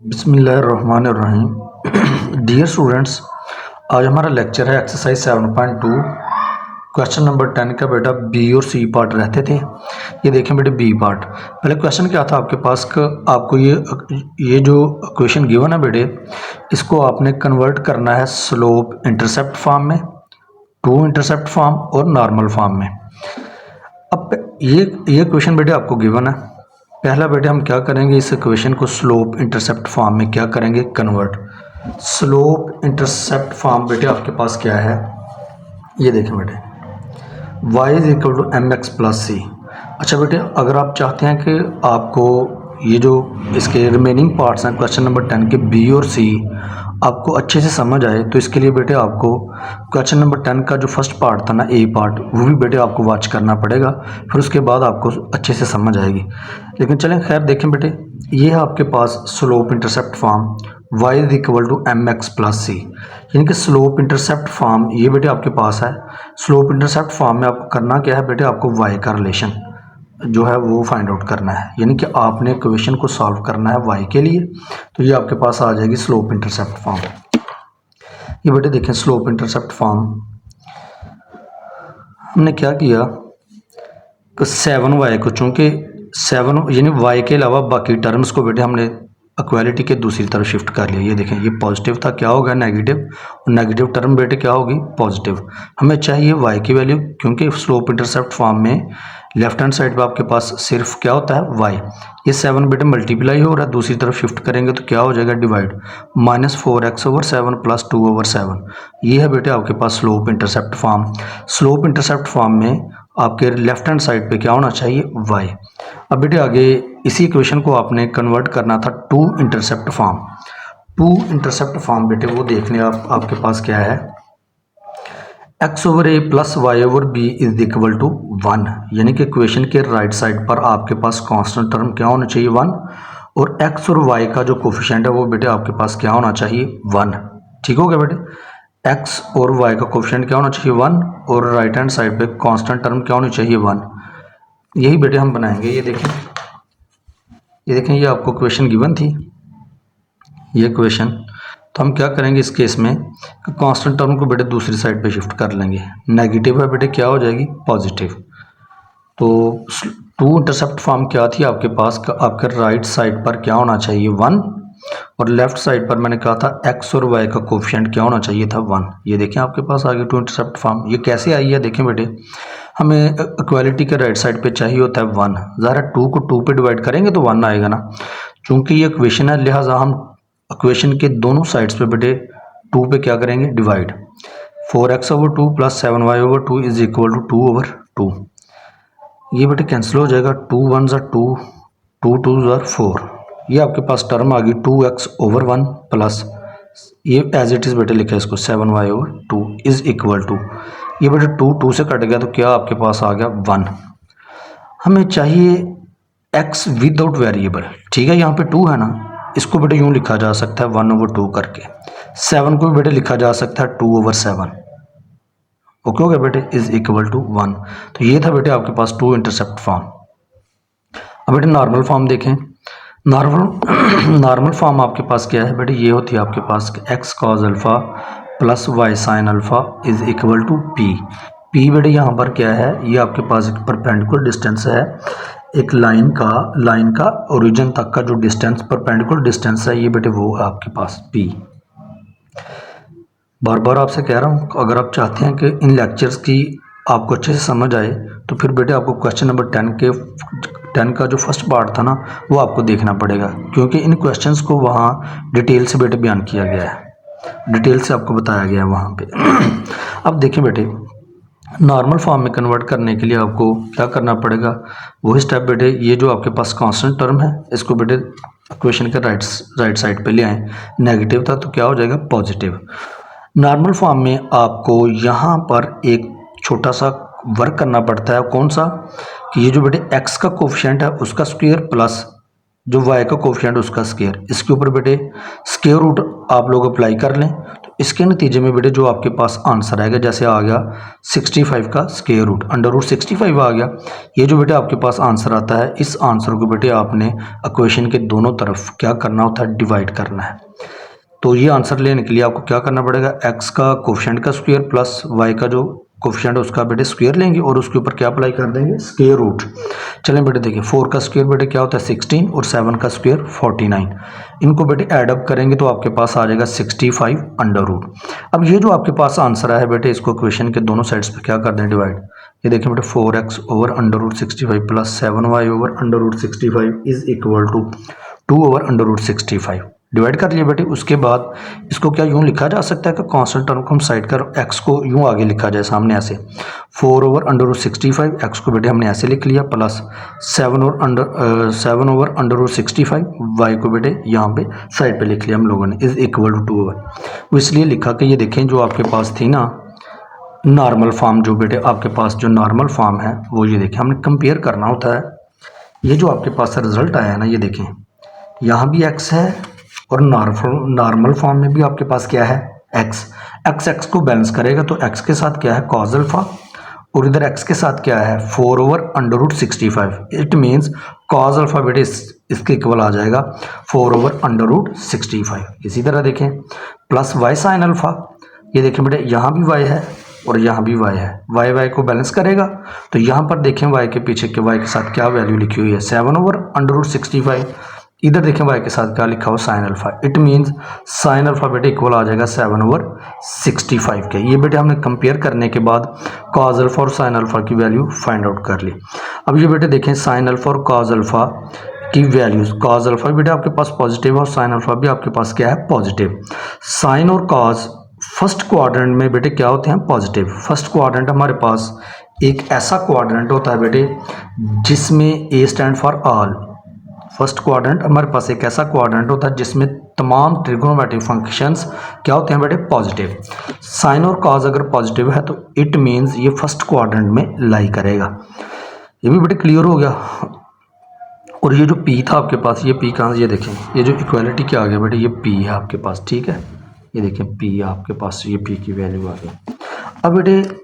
बिस्मिल्लाहिर्रहमानिर्रहीम। Dear students, आज हमारा लेक्चर है एक्सरसाइज 7.2 क्वेश्चन नंबर 10 का। बेटा बी और सी पार्ट रहते थे। ये देखें बेटे बी पार्ट। पहले क्वेश्चन क्या था आपके पास का, आपको ये जो क्वेश्चन गिवन है बेटे, इसको आपने कन्वर्ट करना है स्लोप इंटरसेप्ट फॉर्म में, टू इंटरसेप्ट फॉर्म और नॉर्मल फॉर्म में। अब ये क्वेश्चन बेटे आपको गिवन है। पहला बेटे हम क्या करेंगे, इस इक्वेशन को स्लोप इंटरसेप्ट फॉर्म में क्या करेंगे, कन्वर्ट। स्लोप इंटरसेप्ट फॉर्म बेटे आपके पास क्या है, ये देखें बेटे, y is equal to M X plus C. अच्छा बेटे, अगर आप चाहते हैं कि आपको ये जो इसके रिमेनिंग पार्ट्स हैं क्वेश्चन नंबर 10 के बी और सी आपको अच्छे से समझ आए, तो इसके लिए बेटे आपको क्वेश्चन नंबर 10 का जो फर्स्ट पार्ट था ना, ए पार्ट, वो भी बेटे आपको वॉच करना पड़ेगा, फिर उसके बाद आपको अच्छे से समझ आएगी। लेकिन चलें खैर देखें बेटे, ये है आपके पास slope intercept form y is equal to M X plus C, यानी कि स्लोप इंटरसेप्ट फॉर्म ये बेटे आपके पास है। स्लोप इंटरसेप्ट फॉर्म में आपको करना क्या है बेटे, आपको y का रिलेशन जो है वो फाइंड आउट करना है, यानी कि आपने क्वेश्चन को सॉल्व करना है y के लिए। तो ये आपके पास आ जाएगी स्लोप इंटरसेप्ट फॉर्म। ये बेटे देखें स्लोप इंटरसेप्ट फॉर्म हमने क्या किया कि 7y को, चूँकि 7 यानी y के अलावा बाकी टर्म्स को बेटे हमने इक्वालिटी के दूसरी तरफ शिफ्ट कर लिया। ये देखें, ये पॉजिटिव था, क्या होगा नेगेटिव, और नेगेटिव टर्म बेटे क्या होगी, पॉजिटिव। हमें चाहिए y की वैल्यू, क्योंकि स्लोप इंटरसेप्ट फॉर्म में लेफ्ट हैंड साइड पे आपके पास सिर्फ क्या होता है y। ये 7 बेटे मल्टीप्लाई हो रहा है, दूसरी तरफ शिफ्ट करेंगे तो क्या हो जाएगा, डिवाइड, -4x/7 प्लस 2/7। ये है बेटे आपके पास slope intercept form. Slope intercept form में आपके लेफ्ट हैंड साइड पे क्या होना चाहिए, y। अब बेटे आगे इसी इक्वेशन को आपने कन्वर्ट करना था two intercept form. Two intercept form बेटे वो देखने आपके पास क्या है, x/a plus y/b is equal to 1, यानी कि इक्वेशन के राइट साइड पर आपके पास कांस्टेंट टर्म क्या होना चाहिए, 1, और x और y का जो कोफिशिएंट है वो बेटे आपके पास क्या होना चाहिए, 1। ठीक हो गया बेटे, x और y का कोफिशिएंट क्या होना चाहिए, 1, और राइट हैंड साइड पे कांस्टेंट टर्म क्या होनी चाहिए, 1। यही बेटे हम बनाएंगे। ये देखें, ये आपको क्वेश्चन गिवन थी, ये क्वेश्चन। तो हम क्या करेंगे इस केस में, कांस्टेंट टर्म को बेटे दूसरी साइड पे शिफ्ट कर लेंगे। नेगेटिव है बेटे, क्या हो जाएगी, पॉजिटिव। तो टू इंटरसेप्ट फॉर्म क्या थी आपके पास, आपके राइट साइड पर क्या होना चाहिए, 1, और लेफ्ट साइड पर मैंने कहा था x और y का कोफिशिएंट क्या होना चाहिए था, 1। ये देखें आपके पास आ गई टू इंटरसेप्ट फॉर्म। ये कैसे आई है, देखें बेटे, हमें इक्वालिटी के राइट साइड पे चाहिए होता है 1, ज़रा 2 को 2 पे डिवाइड करेंगे तो 1 आएगा ना। चूंकि ये इक्वेशन है, लिहाजा हम इक्वेशन के दोनों साइड्स पे बेटे 2 पे क्या करेंगे, divide. 4x/2 plus 7y/2 is equal to 2/2। ये बेटे कैंसिल हो जाएगा, 2 1 ज़ा 2, 2 2 ज़ा 4। ये आपके पास टर्म आ गई 2x/1 प्लस, ये एज इट इज़ बेटे लिखा है इसको, 7y/2 इज इक्वल टू, ये बेटे 2 2 से कट गया तो क्या आपके पास आ गया, 1। हमें चाहिए x विदाउट वेरिएबल, ठीक है, यहाँ पे 2 है ना, इसको बेटे यूँ लिखा जा सकता है 1/2 करके। 7 को भी बेटे लिखा जा सकता है 2/7। ओके हो गया बेटे, इज इक्वल टू 1। तो ये था बेटे आपके पास टू इंटरसेप्ट फॉर्म। अब बेटे नॉर्मल फॉर्म देखें। नॉर्मल फॉर्म आपके पास क्या है बेटे, ये होती है आपके पास x cos alpha plus y sin alpha is equal to p। p बेटे यहाँ पर क्या है, ये आपके पास एक परपेंडिकुलर डिस्टेंस है, एक लाइन का ओरिजिन तक का जो डिस्टेंस, परपेंडिकुलर डिस्टेंस है, ये बेटे वो है आपके पास p। बार बार आपसे कह रहा हूँ, अगर आप चाहते हैं कि इन लेक्चर्स की आपको अच्छे से समझ आए, तो फिर बेटे आपको क्वेश्चन नंबर 10 का जो फर्स्ट पार्ट था ना, वो आपको देखना पड़ेगा, क्योंकि इन क्वेश्चंस को वहाँ डिटेल से बेटे बयान किया गया है, डिटेल से आपको बताया गया है वहाँ पे। अब देखिए बेटे, नॉर्मल फॉर्म में कन्वर्ट करने के लिए आपको क्या करना पड़ेगा, वही स्टेप बेटे, ये जो आपके पास कांस्टेंट टर्म है इसको बेटे इक्वेशन के राइट साइड पे ले आए। नेगेटिव था तो क्या हो जाएगा, पॉजिटिव। नॉर्मल फॉर्म में आपको यहाँ पर एक छोटा सा वर्क करना पड़ता है, कौन सा, कि ये जो बेटे x का कोफिशिएंट है उसका स्क्वायर प्लस जो y का कोफिशिएंट उसका स्क्वायर, इसके ऊपर बेटे स्क्वायर रूट आप लोग अप्लाई कर लें, तो इसके नतीजे में बेटे जो आपके पास आंसर आएगा, जैसे आ गया 65 का स्क्वायर रूट, अंडर रूट 65 आ गया। ये जो बेटे आपके पास आंसर आता है, इस आंसर को बेटे आपने इक्वेशन के दोनों तरफ क्या करना होता है, डिवाइड करना है। तो ये आंसर लेने के लिए आपको क्या करना पड़ेगा, एक्स का कोफिशिएंट का स्क्वायर प्लस वाई का जो कोफिशिएंट है उसका बेटे स्क्वायर लेंगे और उसके ऊपर क्या अप्लाई कर देंगे, स्क्वायर रूट। चलें बेटे देखिए, 4 का स्क्वायर बेटे क्या होता है 16 और 7 का स्क्वायर 49। इनको बेटे ऐड अप करेंगे तो आपके पास आ जाएगा 65 अंडर रूट। अब ये जो आपके पास आंसर है बेटे, इसको इक्वेशन के दोनों साइड्स पे क्या कर दें, डिवाइड। ये देखें बेटे 4x over under root 65 plus 7y over under root 65 is equal to 2 over under root 65। Divide कर लिया बेटे। उसके बाद इसको क्या यूँ लिखा जा सकता है कि कांस्टेंट टर्म को हम साइड कर एक्स को यूँ आगे लिखा जाए सामने ऐसे, 4 ओवर अंडर रूट 65 एक्स को बेटे हमने ऐसे लिख लिया plus 7 over under root 65 y को बेटे यहाँ पे साइड पे लिख लिया हम लोगों ने, इज इक्वल टू 2 ओवर। वो इसलिए लिखा कि ये देखें जो आपके पास थी ना नॉर्मल फॉर्म, जो बेटे आपके पास जो नॉर्मल फॉर्म है वो ये देखें हमने कंपेयर करना होता है। ये जो आपके पास रिजल्ट आया है ना, ये देखें यहाँ भी एक्स है और नॉर्मल फॉर्म में भी आपके पास क्या है, एक्स। एक्स को बैलेंस करेगा तो एक्स के साथ क्या है कॉस अल्फा और इधर एक्स के साथ क्या है 4 over under root 65। It means cos alpha बेटे इसके इक्वल आ जाएगा 4 ओवर अंडर रूट 65। इसी तरह देखें प्लस वाई साइन अल्फा, ये देखें बेटे यहाँ भी वाई है और यहाँ भी वाई है, वाई को बैलेंस करेगा तो यहाँ पर देखें वाई के पीछे के वाई के साथ क्या वैल्यू लिखी हुई है 7 ओवर अंडर रूट 65। इधर देखें वाई के साथ क्या लिखा हुआ sine alpha. It means sine alpha बेटे इक्वल आ जाएगा 7 ओवर 65 के। ये बेटे हमने कंपेयर करने के बाद कॉस अल्फा और साइन अल्फा की वैल्यू फाइंड आउट कर ली। अब ये बेटे देखें साइन अल्फा और कॉस अल्फा की वैल्यूज, कॉस अल्फा बेटे आपके पास पॉजिटिव है और साइन अल्फा भी आपके पास क्या है पॉजिटिव। साइन और कॉस फर्स्ट क्वाड्रेंट में बेटे क्या होते हैं पॉजिटिव। फर्स्ट क्वाड्रेंट हमारे पास एक ऐसा क्वाड्रेंट होता है बेटे जिसमें A stand for all. First quadrant हमारे पास एक ऐसा क्वाड्रेंट होता है जिसमें तमाम ट्रिग्नोमेट्रिक फंक्शंस क्या होते हैं बेटे पॉजिटिव। साइन और कॉस अगर पॉजिटिव है तो इट मीन्स ये फर्स्ट क्वाड्रेंट में लाई करेगा। ये भी बेटे क्लियर हो गया। और ये जो पी था आपके पास, ये पी कहाँ से, ये देखें ये जो इक्वालिटी क्या आ गया बेटे, ये पी है आपके पास, ठीक है। ये देखें पी आपके पास, ये पी की वैल्यू आ गई। अब बेटे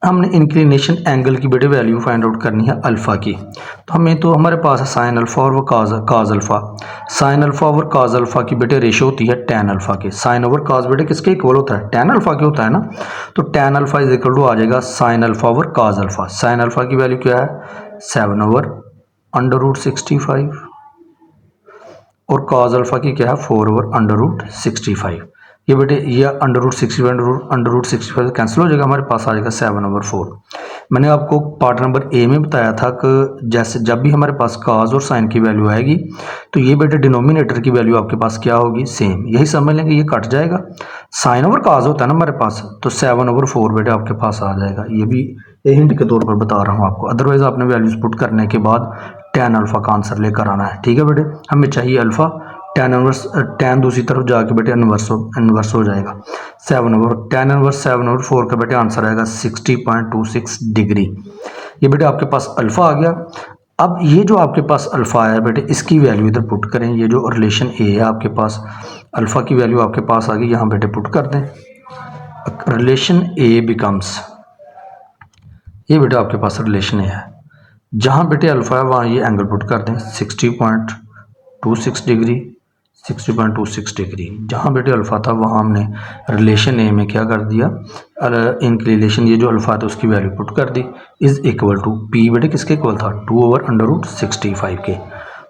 हमने इंक्लिनेशन एंगल की बेटे वैल्यू फाइंड आउट करनी है अल्फ़ा की। तो हमें तो हमारे पास है साइन अल्फ़ा और काज अल्फ़ा। साइन अल्फ़ा और काज अल्फ़ा की बेटे रेशो होती है टैन अल्फ़ा के। साइन ओवर काज बेटे किसके इक्वल होता है, टैन अल्फ़ा के होता है ना। तो tan alpha is equal to आ जाएगा sine alpha over cos alpha. Sine alpha की वैल्यू क्या है 7 ओवर अंडर रूट 65 और काज अल्फ़ा की क्या है 4 ओवर अंडर रूट 65। ये बेटे ये अंडर रूट 65 कैंसिल हो जाएगा, हमारे पास आ जाएगा 7 ओवर 4। मैंने आपको पार्ट नंबर ए में बताया था कि जैसे जब भी हमारे पास काज और साइन की वैल्यू आएगी तो ये बेटे डिनोमिनेटर की वैल्यू आपके पास क्या होगी सेम। यही समझ लेंगे, ये कट जाएगा, साइन ओवर काज होता है ना हमारे पास, तो 7 ओवर 4 बेटे आपके पास आ जाएगा। ये भी हिंट के तौर पर बता रहा हूँ आपको, अदरवाइज आपने वैल्यूज पुट करने के बाद टैन अल्फ़ा का आंसर लेकर आना है, ठीक है बेटे। हमें चाहिए अल्फ़ा, टैन दूसरी तरफ जाके बेटे इनवर्स हो जाएगा 7 ओवर टैन इनवर्स 7 ओवर 4 का बेटे आंसर आएगा 60.26 डिग्री। ये बेटे आपके पास अल्फ़ा आ गया। अब ये जो आपके पास अल्फ़ा आया बेटे इसकी वैल्यू इधर पुट करें। ये जो रिलेशन ए है आपके पास, अल्फ़ा की वैल्यू आपके पास आ गई, यहाँ बेटे पुट कर दें। रिलेशन ए बिकम्स, ये बेटे आपके पास रिलेशन ए है, जहाँ बेटे अल्फ़ा है वहाँ ये एंगल पुट कर दें 60.26 डिग्री 60.26 डिग्री। जहाँ बेटे अल्फ़ा था वहाँ हमने रिलेशन ए में क्या कर दिया, इंक्लिनेशन ये जो अल्फ़ा था उसकी वैल्यू पुट कर दी, इज़ इक्वल टू पी बेटे किसके इक्वल था 2 ओवर अंडर रूट 65 के।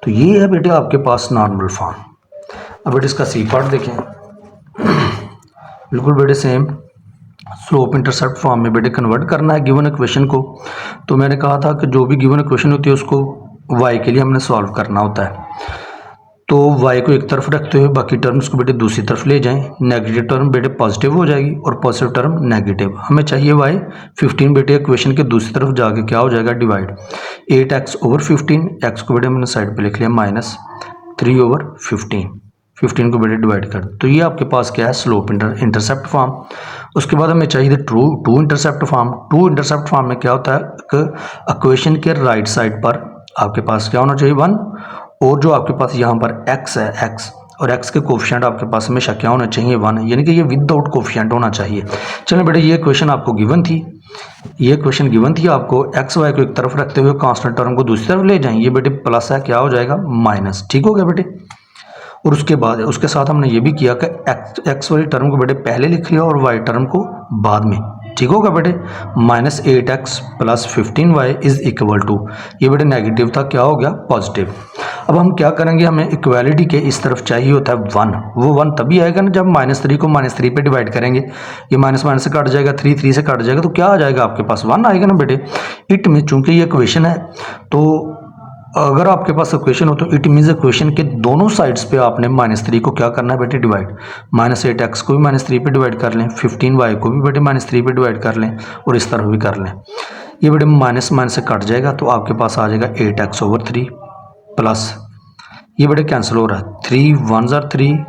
तो ये है बेटे आपके पास नॉर्मल फॉर्म। अब बेटे इसका सी पार्ट देखें, बिल्कुल बेटे सेम स्लोप इंटरसेप्ट फॉर्म में बेटे कन्वर्ट करना है गिवन इक्वेशन को। तो मैंने कहा था कि जो भी गिवन इक्वेशन होती है उसको वाई के लिए हमने सॉल्व करना होता है। तो y को एक तरफ रखते हुए बाकी टर्म्स को बेटे दूसरी तरफ ले जाएं। नेगेटिव टर्म बेटे पॉजिटिव हो जाएगी और पॉजिटिव टर्म नेगेटिव। हमें चाहिए y 15 बेटे इक्वेशन के दूसरी तरफ जाके क्या हो जाएगा डिवाइड 8x ओवर 15, x को बेटे हमने साइड पे लिख लिया -3 ओवर 15 को बेटे डिवाइड कर। तो ये आपके पास क्या है स्लोप इंटरसेप्ट फॉर्म। उसके बाद हमें चाहिए two intercept form. Two intercept form में क्या होता है कि इक्वेशन के राइट साइड पर आपके पास क्या होना चाहिए 1, और जो आपके पास यहाँ पर x है x और एक्स के कोफिशिएंट आपके पास हमेशा क्या होना चाहिए 1, यानी कि ये विदाउट कोफिशिएंट होना चाहिए। चलें बेटे ये क्वेश्चन आपको गिवन थी, ये क्वेश्चन गिवन थी आपको, एक्स वाई को एक तरफ रखते हुए कांस्टेंट टर्म को दूसरी तरफ ले जाएं, ये बेटे प्लस है क्या हो जाएगा माइनस, ठीक हो गया बेटे। और उसके बाद उसके साथ हमने ये भी किया कि एक्स वाली टर्म को बेटे पहले लिख लिया और वाई टर्म को बाद में, ठीक होगा बेटे। -8x + 15y is equal to, ये बेटे नेगेटिव था, क्या हो गया पॉजिटिव। अब हम क्या करेंगे, हमें इक्वालिटी के इस तरफ चाहिए होता है 1, वो 1 तभी आएगा ना जब -3 को -3 पे डिवाइड करेंगे, ये माइनस माइनस से कट जाएगा, 3 से कट जाएगा, तो क्या आ जाएगा आपके पास 1 आएगा ना बेटे। इट में चूंकि ये इक्वेशन है, तो अगर आपके पास इक्वेशन हो तो इट मीन्स इक्वेशन के दोनों साइड्स पे आपने -3 को क्या करना है बेटे डिवाइड, -8x को भी -3 पे डिवाइड कर लें, 15y को भी बेटे -3 पे डिवाइड कर लें और इस तरह भी कर लें। ये बेटे माइनस माइनस से कट जाएगा तो आपके पास आ जाएगा 8x/3 प्लस ये बेटे कैंसिल हो रहा है, 3 1 ज़ार 3,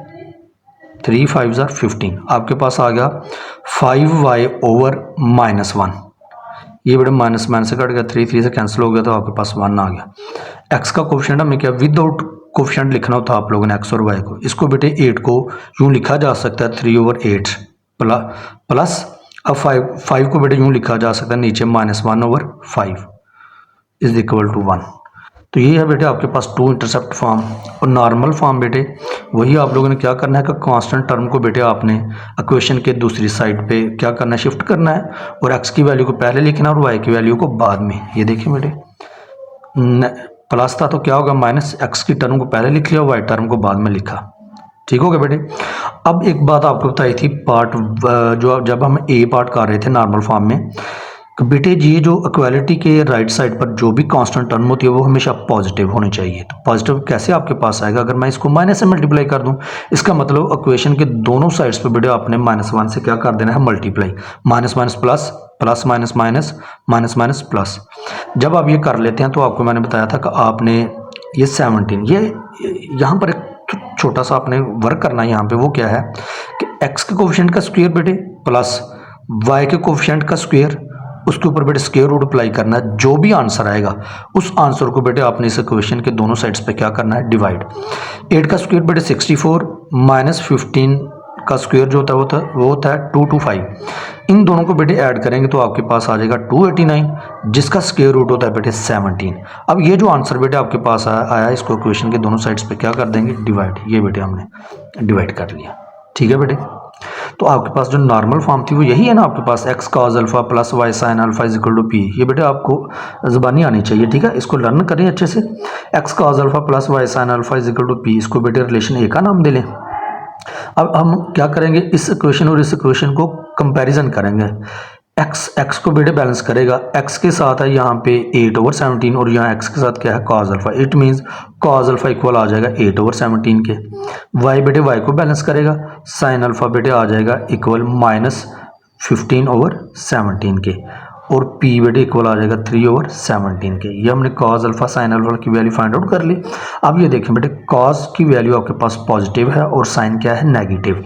3 5 ज़ार 15, आपके पास आ गया 5y/-1, ये बेटे माइनस माइनस से कट गया, 3 से कैंसिल हो गया तो आपके पास 1 आ गया। एक्स का कोफिशिएंट हमें क्या विदाउट कोफिशिएंट लिखना होता है आप लोगों ने एक्स और वाई को, इसको बेटे 8 को यूँ लिखा जा सकता है 3/8 प्लस अब 5 को बेटे यूँ लिखा जा सकता है नीचे -1/5 इज इक्वल टू 1। तो ये है बेटे आपके पास 2 इंटरसेप्ट फॉर्म। और नॉर्मल फॉर्म बेटे वही आप लोगों ने क्या करना है कि कांस्टेंट टर्म को बेटे आपने इक्वेशन के दूसरी साइड पे क्या करना है, शिफ्ट करना है और एक्स की वैल्यू को पहले लिखना और वाई की वैल्यू को बाद में। ये देखिए बेटे प्लस था तो क्या होगा माइनस, एक्स की टर्म को पहले लिख लिया, वाई टर्म को बाद में लिखा, ठीक हो गया बेटे। अब एक बात आपको बताई थी पार्ट जो जब हम ए पार्ट कर रहे थे नॉर्मल फॉर्म में, कि बेटे ये जो इक्वालिटी के राइट साइड पर जो भी कांस्टेंट टर्म होती है वो हमेशा पॉजिटिव होनी चाहिए। तो पॉजिटिव कैसे आपके पास आएगा, अगर मैं इसको माइनस से मल्टीप्लाई कर दूं, इसका मतलब इक्वेशन के दोनों साइड्स पर बेटे आपने -1 से क्या कर देना है multiply, minus minus plus, plus minus minus, minus minus plus. जब आप ये कर लेते हैं तो आपको मैंने बताया था कि आपने ये 17, ये यहाँ पर एक छोटा सा आपने वर्क करना है, यहाँ पे वो क्या है कि एक्स के कोफिशिएंट का स्क्वायर बेटे प्लस वाई के कोफिशिएंट का स्क्वायर, उसके ऊपर बेटे स्क्वायर रूट अप्लाई करना है, जो भी आंसर आएगा उस आंसर को बेटे आपने इस इक्वेशन के दोनों साइड्स पे क्या करना है डिवाइड। 8 का स्क्वायर बेटे 64 -15 का स्क्वायर जो होता है वो होता है 225, इन दोनों को बेटे ऐड करेंगे तो आपके पास आ जाएगा 289, जिसका स्क्वायर रूट होता है बेटे 17। अब ये जो आंसर बेटे आपके पास आया इसको इक्वेशन के दोनों साइड्स पे क्या कर देंगे डिवाइड, ये बेटे हमने डिवाइड कर लिया, ठीक है बेटे। तो आपके पास जो नॉर्मल फॉर्म थी वो यही है ना आपके पास, X cos alpha plus Y sine alpha is equal to P, ये बेटे आपको ज़बानी आनी चाहिए, ठीक है। इसको लर्न करें अच्छे से, x cos alpha plus Y sine alpha is equal to p, इसको बेटे रिलेशन ए का नाम दे लें। अब हम क्या करेंगे, इस इक्वेशन और इस इक्वेशन को कंपैरिजन करेंगे, एक्स को बेटे बैलेंस करेगा, एक्स के साथ है यहाँ पे 8/17 और यहाँ एक्स के साथ क्या है cos alpha, it means cos alpha equal आ जाएगा 8/17 के। वाई बेटे वाई को बैलेंस करेगा, साइन अल्फा बेटे आ जाएगा इक्वल -15/17 के, और पी बेटे इक्वल आ जाएगा 3/17 के। ये हमने कॉज अल्फा साइन अल्फा की वैल्यू फाइंड आउट कर ली। अब ये देखें बेटे कॉज की वैल्यू आपके पास पॉजिटिव है और साइन क्या है नेगेटिव।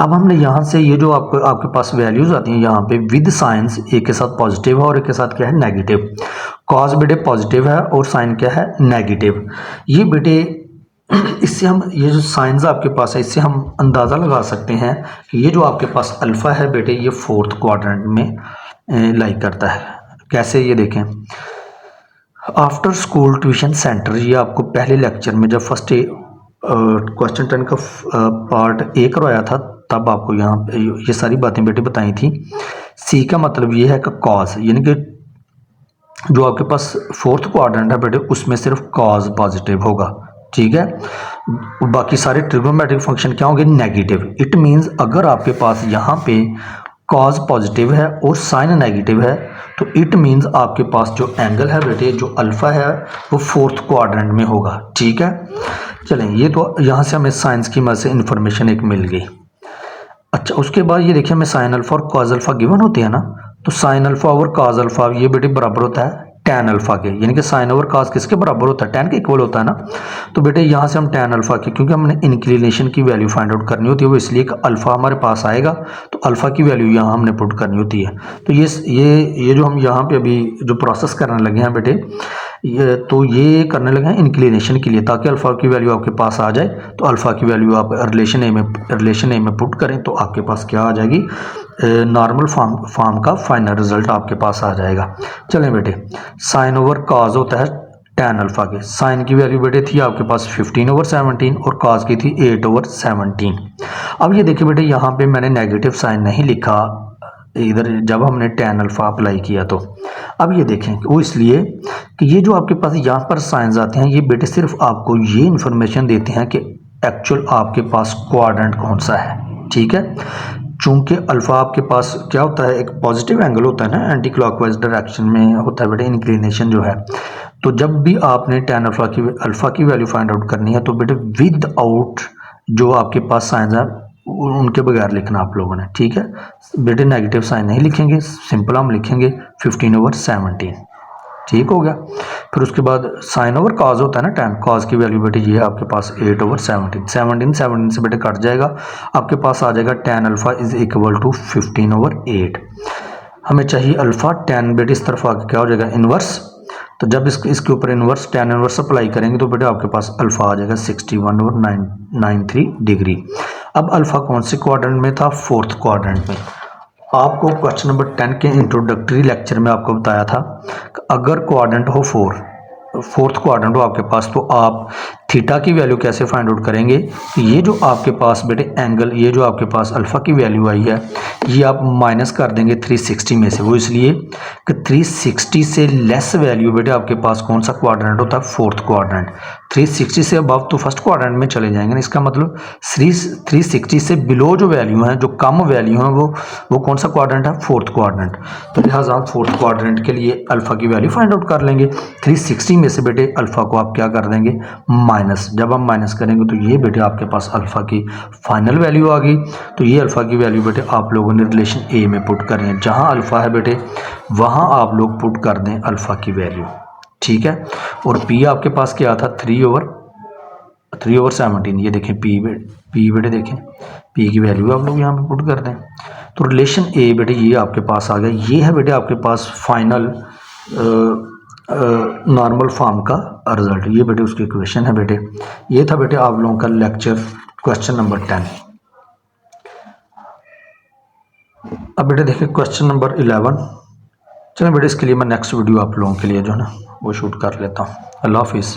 अब हमने यहाँ से ये जो आपके पास वैल्यूज आती हैं यहाँ पे विद साइंस, एक के साथ पॉजिटिव है और एक के साथ क्या है नेगेटिव। कॉज बेटे पॉजिटिव है और साइन क्या है नेगेटिव। ये बेटे इससे हम ये जो साइंस आपके पास है इससे हम अंदाज़ा लगा सकते हैं कि ये जो आपके पास अल्फ़ा है बेटे ये 4th क्वाड्रेंट में लाइक करता है। कैसे, ये देखें, आफ्टर स्कूल ट्यूशन सेंटर, ये आपको पहले लेक्चर में जब फर्स्ट क्वेश्चन 10 का पार्ट ए करवाया था तब आपको यहाँ पे ये सारी बातें बेटे बताई थी। सी का मतलब ये है कि कॉज, यानी कि जो आपके पास 4th क्वाड्रेंट है बेटे उसमें सिर्फ कॉज पॉजिटिव होगा, ठीक है। बाकी सारे ट्रिग्नोमेट्रिक फंक्शन क्या होंगे नेगेटिव। इट मींस अगर आपके पास यहाँ पे कॉज पॉजिटिव है और साइन नेगेटिव है तो इट मींस आपके पास जो एंगल है बेटे जो अल्फ़ा है वो 4th क्वाड्रेंट में होगा, ठीक है। चलें, ये तो यहाँ से हमें साइंस की मदद से इन्फॉर्मेशन एक मिल गई। अच्छा, उसके बाद ये देखिए हमें साइन अल्फ़ा और कॉज अल्फ़ा गिवन होते हैं ना, तो साइन अल्फ़ा और कॉज अल्फ़ा ये बेटे बराबर होता है टैन अल्फ़ा के, यानी कि साइन ओवर कॉस किसके बराबर होता है, टैन के इक्वल होता है ना। तो बेटे यहाँ से हम टैन अल्फ़ा की, क्योंकि हमने इंक्लिनेशन की वैल्यू फाइंड आउट करनी होती है वो इसलिए कि अल्फ़ा हमारे पास आएगा तो अल्फ़ा की वैल्यू यहाँ हमने पुट करनी होती है। तो ये जो हम यहाँ पे अभी जो प्रोसेस करने लगे हैं बेटे, ये करने लगे हैं इंक्लिनेशन के लिए, ताकि अल्फ़ा की वैल्यू आपके पास आ जाए। तो अल्फ़ा की वैल्यू आप रिलेशन ए में पुट करें तो आपके पास क्या आ जाएगी, नॉर्मल फॉर्म का फाइनल रिजल्ट आपके पास आ जाएगा। चलें बेटे, साइन ओवर कॉज होता है tan अल्फ़ा के। साइन की वैल्यू बेटे थी आपके पास 15/17 और कॉज की थी 8/17। अब ये देखिए बेटे, यहाँ पे मैंने नेगेटिव साइन नहीं लिखा इधर जब हमने tan अल्फ़ा अप्लाई किया। तो अब ये देखें कि वो इसलिए कि ये जो आपके पास यहाँ पर साइंस आते हैं, ये बेटे सिर्फ आपको ये इन्फॉर्मेशन देते हैं कि एक्चुअल आपके पास क्वाड्रेंट कौन सा है, ठीक है। चूंकि अल्फ़ा आपके पास क्या होता है, एक पॉजिटिव एंगल होता है ना, एंटी क्लॉकवाइज डायरेक्शन में होता है बेटे इंक्लिनेशन जो है। तो जब भी आपने tan अल्फ़ा की वैल्यू फाइंड आउट करनी है तो बेटे विद आउट जो आपके पास साइंस है उनके बगैर लिखना आप लोगों ने, ठीक है। बेटे नेगेटिव साइन नहीं लिखेंगे, सिंपल हम लिखेंगे 15/17, ठीक हो गया। फिर उसके बाद साइन ओवर कॉज होता है ना tan, कॉज की वैल्यू बेटे ये आपके पास 8/17, 17 से बेटे कट जाएगा, आपके पास आ जाएगा tan alpha is equal to 15/8। हमें चाहिए अल्फ़ा, tan बेटे इस तरफ आके क्या हो जाएगा इन्वर्स। तो जब इसके ऊपर इन्वर्स tan इन्वर्स अप्लाई करेंगे तो बेटा आपके पास अल्फ़ा आ जाएगा 61/93 डिग्री। अब अल्फ़ा कौन से क्वाड्रेंट में था, फोर्थ क्वाड्रेंट में। आपको क्वेश्चन नंबर 10 के इंट्रोडक्टरी लेक्चर में आपको बताया था कि अगर क्वाड्रेंट हो फोर्थ क्वाड्रेंट हो आपके पास, तो आप थीटा की वैल्यू कैसे फाइंड आउट करेंगे। ये जो आपके पास बेटे एंगल, ये जो आपके पास अल्फ़ा की वैल्यू आई है, ये आप माइनस कर देंगे 360 में से। वो इसलिए कि 360 से लेस वैल्यू बेटे आपके पास कौन सा क्वाड्रेंट होता है, फोर्थ क्वाड्रेंट। 360 से अबव तो फर्स्ट क्वाड्रेंट में चले जाएंगे ना, इसका मतलब 360 से बिलो जो वैल्यू है, जो कम वैल्यू है, वो कौन सा क्वाड्रेंट है, फोर्थ क्वाड्रेंट। तो लिहाजा आप फोर्थ क्वाड्रेंट के लिए अल्फ़ा की वैल्यू फाइंड आउट कर लेंगे। 360 में से बेटे अल्फ़ा को आप क्या कर देंगे, माइनस। जब हम माइनस करेंगे तो ये बेटे आपके पास अल्फ़ा की फाइनल वैल्यू आ गई। तो ये अल्फ़ा की वैल्यू बेटे आप लोगों ने रिलेशन ए में पुट करनी है, जहाँ अल्फ़ा है बेटे वहाँ आप लोग पुट कर दें अल्फ़ा की वैल्यू, ठीक है। और पी आपके पास क्या था, 3/17। ये देखें पी बेटे देखें पी की वैल्यू आप लोग यहाँ पे पुट कर दें। तो रिलेशन ए बेटे ये आपके पास आ गया। ये है बेटे आपके पास फाइनल नॉर्मल फॉर्म का रिजल्ट। ये बेटे उसकी इक्वेशन है बेटे। ये था बेटे आप लोगों का लेक्चर क्वेश्चन नंबर 10। अब बेटे देखिए क्वेश्चन नंबर 11। चलें बेटे इसके लिए मैं नेक्स्ट वीडियो आप लोगों के लिए जो है ना वो शूट कर लेता हूँ। अल्लाह हाफिज़।